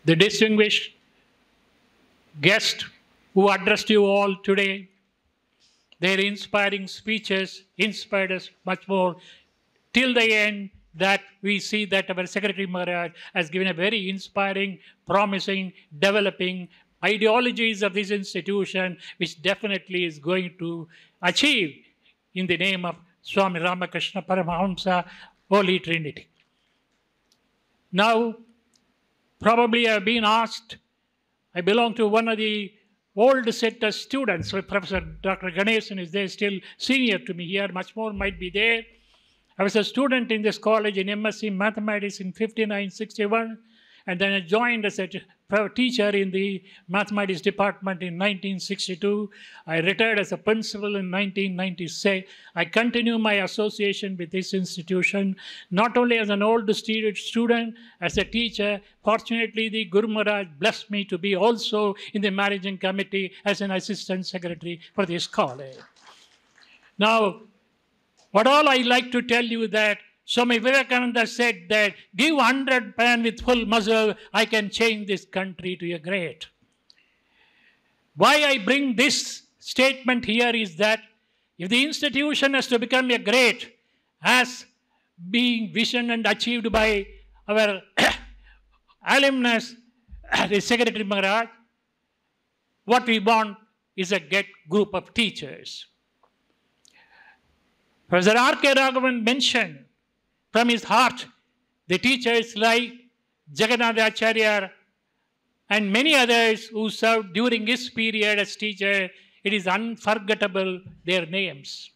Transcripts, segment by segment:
the distinguished guest who addressed you all today. Their inspiring speeches inspired us much more till the end, that we see that our Secretary Maharaj has given a very inspiring, promising, developing ideologies of this institution, which definitely is going to achieve in the name of Swami Ramakrishna Paramahamsa, Holy Trinity. Now, probably I have been asked, I belong to one of the old set of students, so Professor Dr. Ganesan is there, still senior to me here, much more might be there. I was a student in this college in MSc Mathematics in 59-61, and then I joined as a teacher in the Mathematics department in 1962. I retired as a principal in 1996. I continue my association with this institution, not only as an old student, as a teacher. Fortunately, the Guru Maharaj blessed me to be also in the managing committee as an assistant secretary for this college. Now, what all I like to tell you that Swami Vivekananda said that, give 100 men with full muscle, I can change this country to a great. Why I bring this statement here is that if the institution has to become a great, as being visioned and achieved by our alumnus, the Secretary Maharaj, what we want is a get group of teachers. Professor R.K. Raghavan mentioned from his heart the teachers like Jagannath Acharya and many others who served during his period as teacher. It is unforgettable, their names.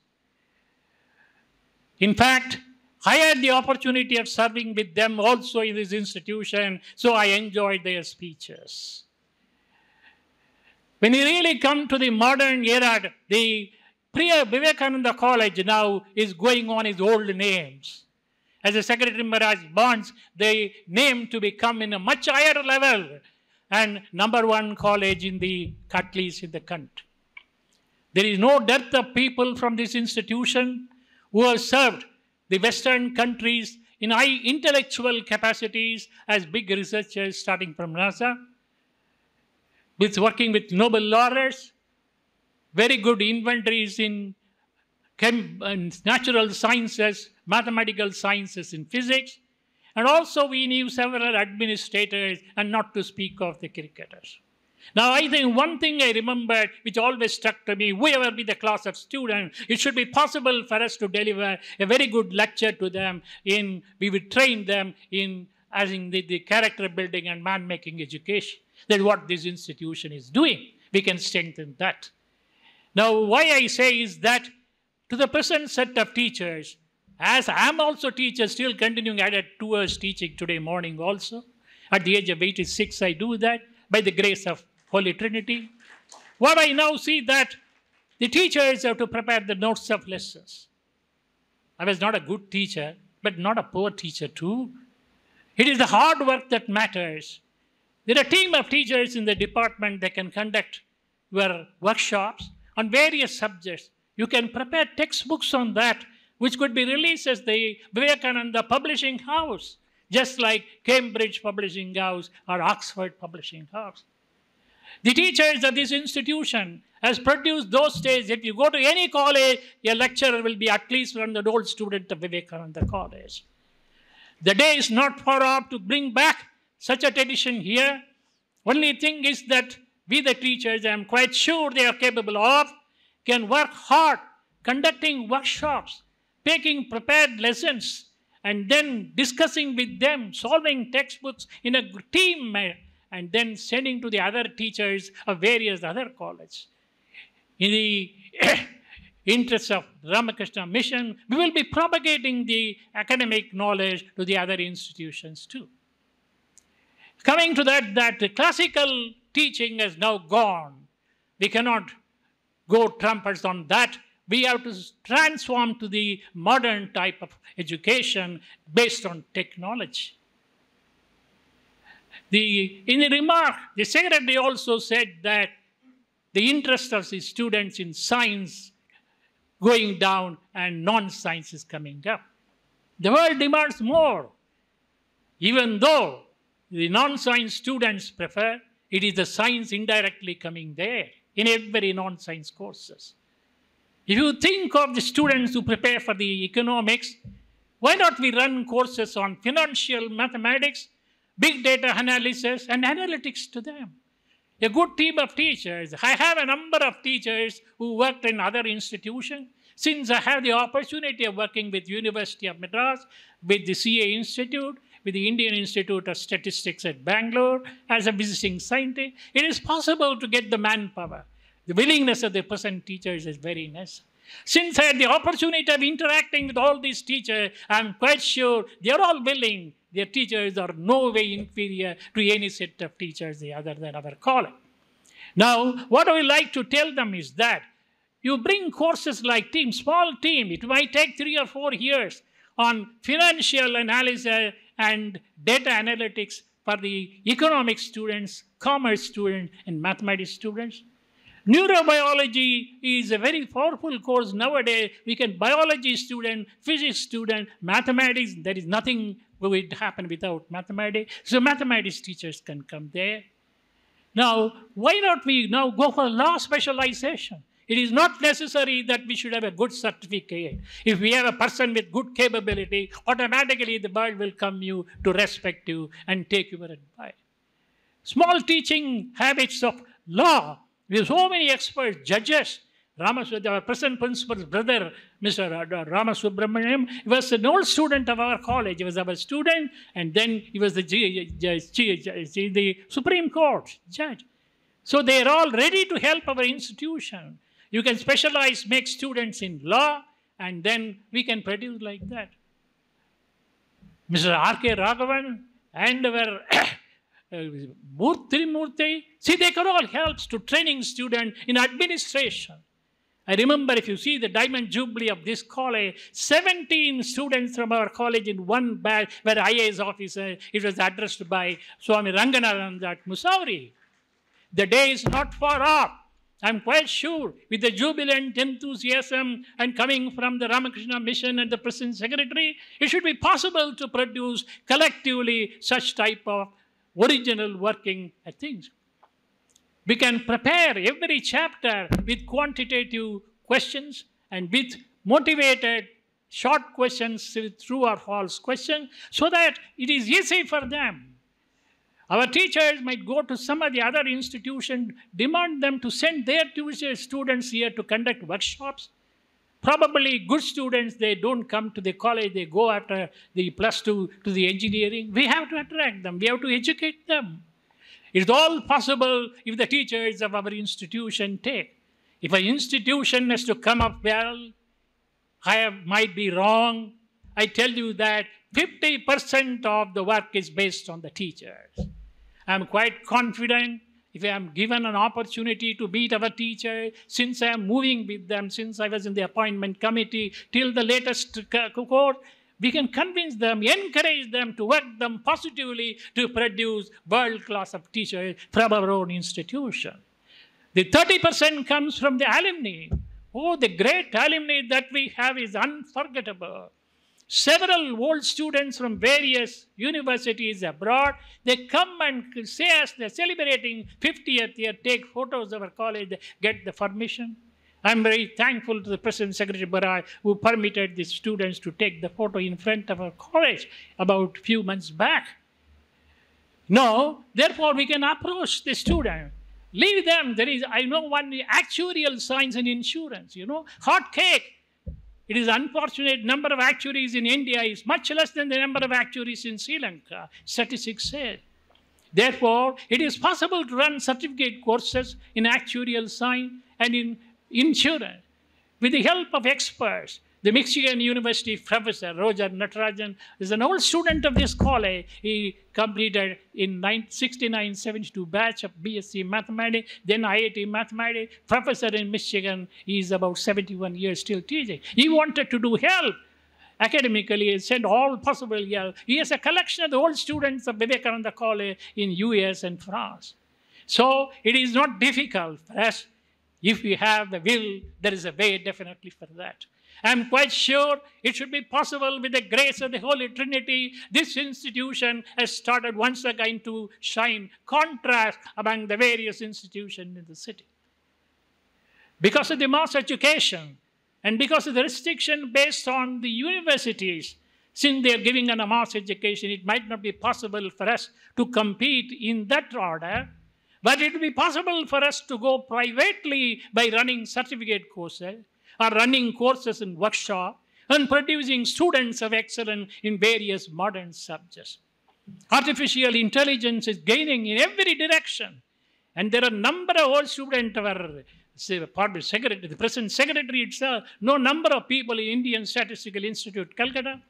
In fact, I had the opportunity of serving with them also in this institution, so I enjoyed their speeches. When you really come to the modern era, the Priya Vivekananda College now is going on its old names. As the Secretary Maharaj wants the name to become in a much higher level and #1 college in the, at least in the country. There is no dearth of people from this institution who have served the Western countries in high intellectual capacities as big researchers, starting from NASA, with working with Nobel laureates, very good inventories in natural sciences, mathematical sciences, in physics. And also we knew several administrators, and not to speak of the cricketers. Now I think one thing I remembered, which always struck to me, whoever be the class of students, it should be possible for us to deliver a very good lecture to them. We would train them in the character building and man-making education. That's what this institution is doing. We can strengthen that. Now, why I say is that to the present set of teachers, as I am also teacher, still continuing, I had 2 hours teaching today morning also. At the age of 86, I do that by the grace of Holy Trinity. What I now see that the teachers have to prepare the notes of lessons. I was not a good teacher, but not a poor teacher too. It is the hard work that matters. There are a team of teachers in the department that can conduct your workshops on various subjects. You can prepare textbooks on that, which could be released as the Vivekananda Publishing House, just like Cambridge Publishing House or Oxford Publishing House. The teachers of this institution has produced those days. If you go to any college, a lecturer will be at least from the old student of Vivekananda College. The day is not far off to bring back such a tradition here. Only thing is that we, the teachers, I am quite sure they are capable of, can work hard, conducting workshops, taking prepared lessons, and then discussing with them, solving textbooks in a team, and then sending to the other teachers of various other colleges. In the interest of Ramakrishna mission, we will be propagating the academic knowledge to the other institutions too. Coming to that the classical teaching has now gone. We cannot go trumpets on that. We have to transform to the modern type of education based on technology. In the remark, the secretary also said that the interest of the students in science going down and non-science is coming up. The world demands more. Even though the non-science students prefer, it is the science indirectly coming there in every non-science courses. If you think of the students who prepare for the economics, why not we run courses on financial mathematics, big data analysis, and analytics to them? A good team of teachers. I have a number of teachers who worked in other institutions. Since I have the opportunity of working with University of Madras, with the CA Institute, with the Indian Institute of Statistics at Bangalore, as a visiting scientist, it is possible to get the manpower. The willingness of the present teachers is very necessary. Since I had the opportunity of interacting with all these teachers, I am quite sure they are all willing. Their teachers are no way inferior to any set of teachers other than our college. Now, what I would like to tell them is that you bring courses like small team. It might take 3 or 4 years on financial analysis and data analytics for the economics students, commerce students, and mathematics students. Neurobiology is a very powerful course nowadays. We can biology student, physics student, mathematics. There is nothing would happen without mathematics. So mathematics teachers can come there. Now, why not we now go for law specialization? It is not necessary that we should have a good certificate. If we have a person with good capability, automatically the world will come you to respect you and take your advice. Small teaching habits of law. We have so many experts, judges. Our present principal's brother, Mr. Ramasubramaniam, he was an old student of our college. He was our student, and then he was the Supreme Court judge. So they are all ready to help our institution. You can specialize, make students in law, and then we can produce like that. Mr. R.K. Raghavan and our Murthy, see, they can all help to training students in administration. I remember, if you see the Diamond Jubilee of this college, 17 students from our college in one batch were IAS officers. It was addressed by Swami Ranganathan at Musauri. The day is not far off. I'm quite sure with the jubilant enthusiasm and coming from the Ramakrishna Mission and the President Secretary, it should be possible to produce collectively such type of original working things. We can prepare every chapter with quantitative questions and with motivated short questions with true or false questions so that it is easy for them. Our teachers might go to some of the other institutions, demand them to send their students here to conduct workshops. Probably good students, they don't come to the college, they go after the +2 to the engineering. We have to attract them, we have to educate them. It's all possible if the teachers of our institution take. If an institution has to come up well, might be wrong. I tell you that 50% of the work is based on the teachers. I'm quite confident if I am given an opportunity to meet our teachers, since I am moving with them, since I was in the appointment committee till the latest cohort, we can convince them, encourage them to work them positively to produce world class of teachers from our own institution. The 30% comes from the alumni. Oh, the great alumni that we have is unforgettable. Several old students from various universities abroad, they come and say us they're celebrating 50th year, take photos of our college, get the permission. I'm very thankful to the President Secretary Barai who permitted the students to take the photo in front of our college about a few months back. No, therefore we can approach the student. Leave them. There is, I know, one actuarial science and insurance, hot cake. It is unfortunate number of actuaries in India is much less than the number of actuaries in Sri Lanka, statistics say. Therefore, it is possible to run certificate courses in actuarial science and in insurance with the help of experts. The Michigan University professor, Roger Natarajan, is an old student of this college. He completed in 69-72 batch of BSc Mathematics, then IIT Mathematics, professor in Michigan. He is about 71 years still teaching. He wanted to do help academically and send all possible help. He has a collection of the old students of Vivekananda College in US and France. So it is not difficult for us. If we have the will, there is a way definitely for that. I'm quite sure it should be possible with the grace of the Holy Trinity. This institution has started once again to shine contrast among the various institutions in the city. Because of the mass education and because of the restriction based on the universities, since they are giving a mass education, it might not be possible for us to compete in that order, but it will be possible for us to go privately by running certificate courses or running courses in workshop and producing students of excellence in various modern subjects. Artificial intelligence is gaining in every direction, and there are a number of old students of our secretary, the present secretary itself, no number of people in Indian Statistical Institute, Calcutta.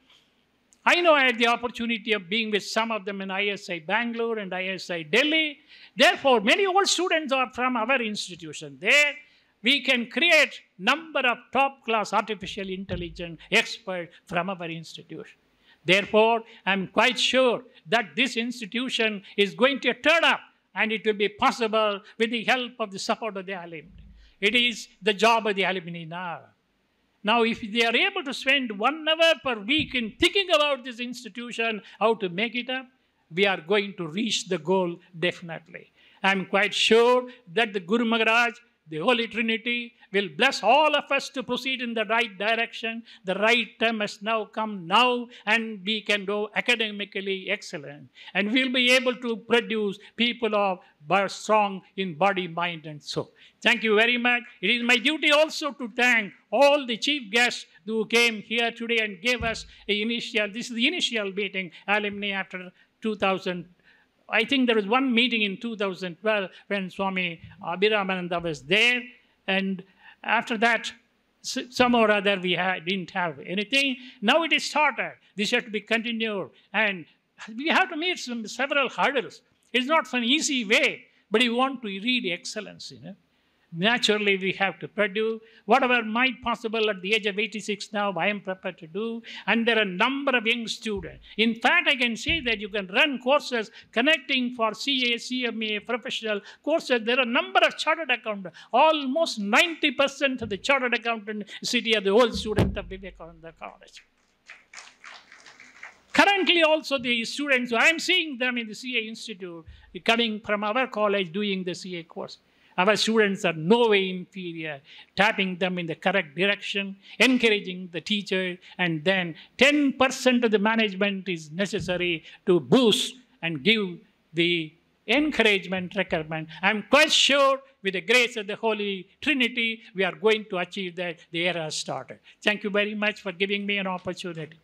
I know I had the opportunity of being with some of them in ISI Bangalore and ISI Delhi. Therefore, many old students are from our institution. There, we can create number of top-class artificial intelligence experts from our institution. Therefore, I'm quite sure that this institution is going to turn up, and it will be possible with the help of the support of the alumni. It is the job of the alumni now. Now, if they are able to spend 1 hour per week in thinking about this institution, how to make it up, we are going to reach the goal definitely. I'm quite sure that the Guru Maharaj, the Holy Trinity, will bless all of us to proceed in the right direction. The right time has now come now, and we can go academically excellent. And we'll be able to produce people of strong in body, mind, and soul. Thank you very much. It is my duty also to thank all the chief guests who came here today and gave us this is the initial meeting, alumni after 2000. I think there was one meeting in 2012 when Swami Abhiramananda was there, and after that, some or other we didn't have anything. Now it is started. This has to be continued, and we have to meet several hurdles. It's not an easy way, but we want to read excellence, Naturally, we have to produce whatever might possible at the age of 86 now, I am prepared to do. And there are a number of young students. In fact, I can say that you can run courses connecting for CA, CMA, professional courses. There are a number of chartered accountants. Almost 90% of the chartered accountant city are the old students of Vivekananda College. Currently also the students, I am seeing them in the CA Institute, coming from our college doing the CA course. Our students are no way inferior, tapping them in the correct direction, encouraging the teacher, and then 10% of the management is necessary to boost and give the encouragement requirement. I'm quite sure with the grace of the Holy Trinity, we are going to achieve that. The era has started. Thank you very much for giving me an opportunity.